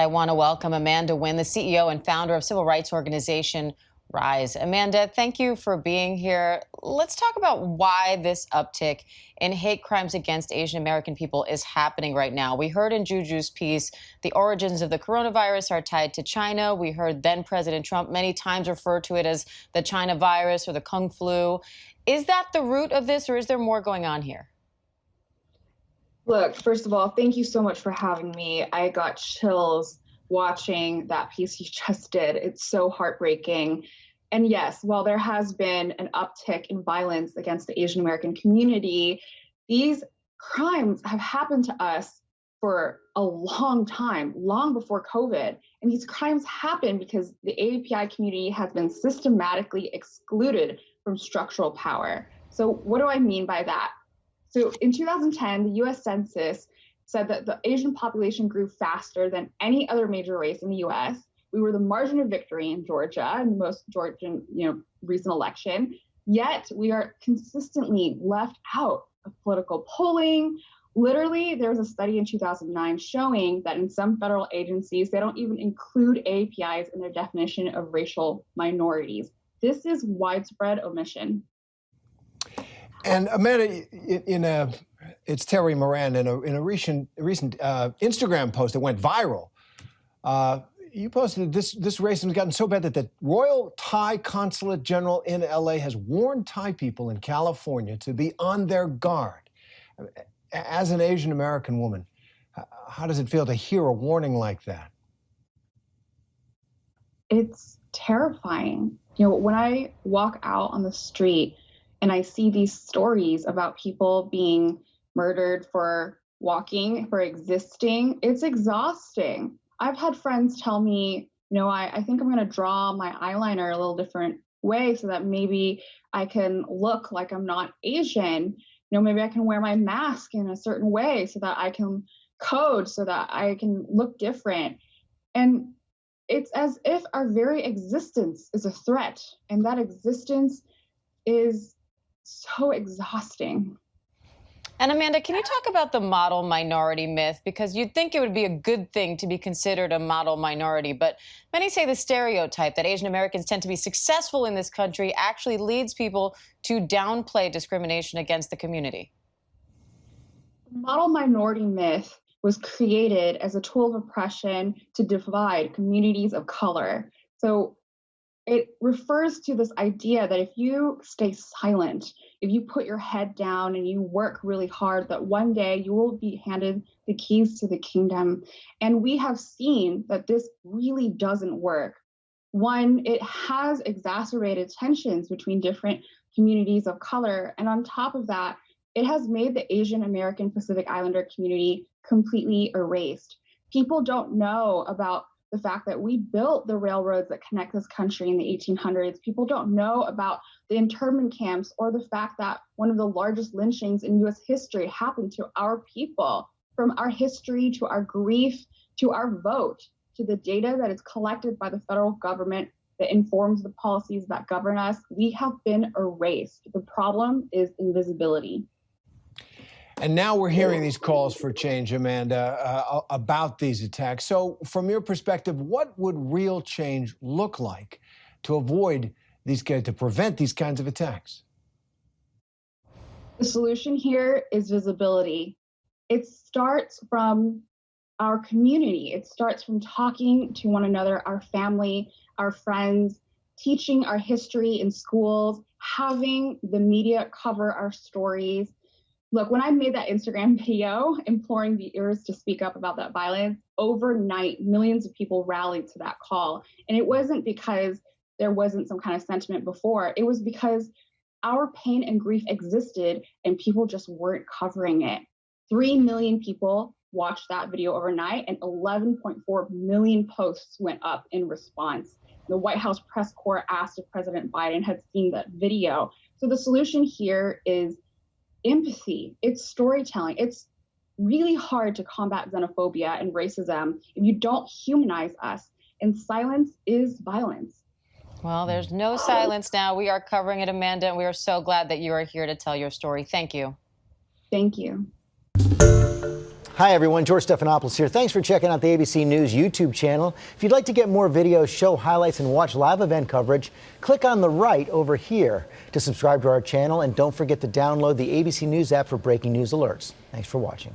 I want to welcome Amanda Nguyen, the CEO and founder of civil rights organization Rise. Amanda, thank you for being here. Let's talk about why this uptick in hate crimes against Asian American people is happening right now. We heard in Juju's piece the origins of the coronavirus are tied to China. We heard then President Trump many times refer to it as the China virus or the Kung flu. Is that the root of this, or is there more going on here? Look, first of all, thank you so much for having me. I got chills watching that piece you just did. It's so heartbreaking. And yes, while there has been an uptick in violence against the Asian American community, these crimes have happened to us for a long time, long before COVID. And these crimes happen because the AAPI community has been systematically excluded from structural power. So what do I mean by that? So in 2010, the US Census said that the Asian population grew faster than any other major race in the US. We were the margin of victory in Georgia, in the most Georgian, recent election. Yet we are consistently left out of political polling. Literally, there was a study in 2009 showing that in some federal agencies, they don't even include AAPIs in their definition of racial minorities. This is widespread omission. And Amanda, it's Terry Moran in a recent Instagram post that went viral. You posted this racism has gotten so bad that the Royal Thai Consulate General in LA has warned Thai people in California to be on their guard. As an Asian American woman, how does it feel to hear a warning like that? It's terrifying. When I walk out on the street and I see these stories about people being murdered for walking, for existing, it's exhausting. I've had friends tell me, I think I'm going to draw my eyeliner a little different way so that maybe I can look like I'm not Asian. Maybe I can wear my mask in a certain way so that I can code, so that I can look different. And it's as if our very existence is a threat, and that existence is so exhausting. And Amanda, can you talk about the model minority myth? Because you'd think it would be a good thing to be considered a model minority, but many say the stereotype that Asian Americans tend to be successful in this country actually leads people to downplay discrimination against the community. The model minority myth was created as a tool of oppression to divide communities of color. So it refers to this idea that if you stay silent, if you put your head down and you work really hard, that one day you will be handed the keys to the kingdom. And we have seen that this really doesn't work. One, it has exacerbated tensions between different communities of color. And on top of that, it has made the Asian American Pacific Islander community completely erased. People don't know about the fact that we built the railroads that connect this country in the 1800s. People don't know about the internment camps or the fact that one of the largest lynchings in US history happened to our people. From our history to our grief to our vote to the data that is collected by the federal government that informs the policies that govern us, we have been erased. The problem is invisibility. And now we're hearing these calls for change, Amanda, about these attacks. So from your perspective, what would real change look like to avoid to prevent these kinds of attacks? The solution here is visibility. It starts from our community. It starts from talking to one another, our family, our friends, teaching our history in schools, having the media cover our stories. Look, when I made that Instagram video imploring viewers to speak up about that violence, overnight, millions of people rallied to that call. And it wasn't because there wasn't some kind of sentiment before. It was because our pain and grief existed and people just weren't covering it. 3 million people watched that video overnight and 11.4 million posts went up in response. The White House press corps asked if President Biden had seen that video. So the solution here is empathy. It's storytelling. It's really hard to combat xenophobia and racism if you don't humanize us. And silence is violence. Well, there's no silence now. We are covering it, Amanda, and we are so glad that you are here to tell your story. Thank you. Thank you. Hi, everyone. George Stephanopoulos here. Thanks for checking out the ABC News YouTube channel. If you'd like to get more videos, show highlights, and watch live event coverage, click on the right over here to subscribe to our channel. And don't forget to download the ABC News app for breaking news alerts. Thanks for watching.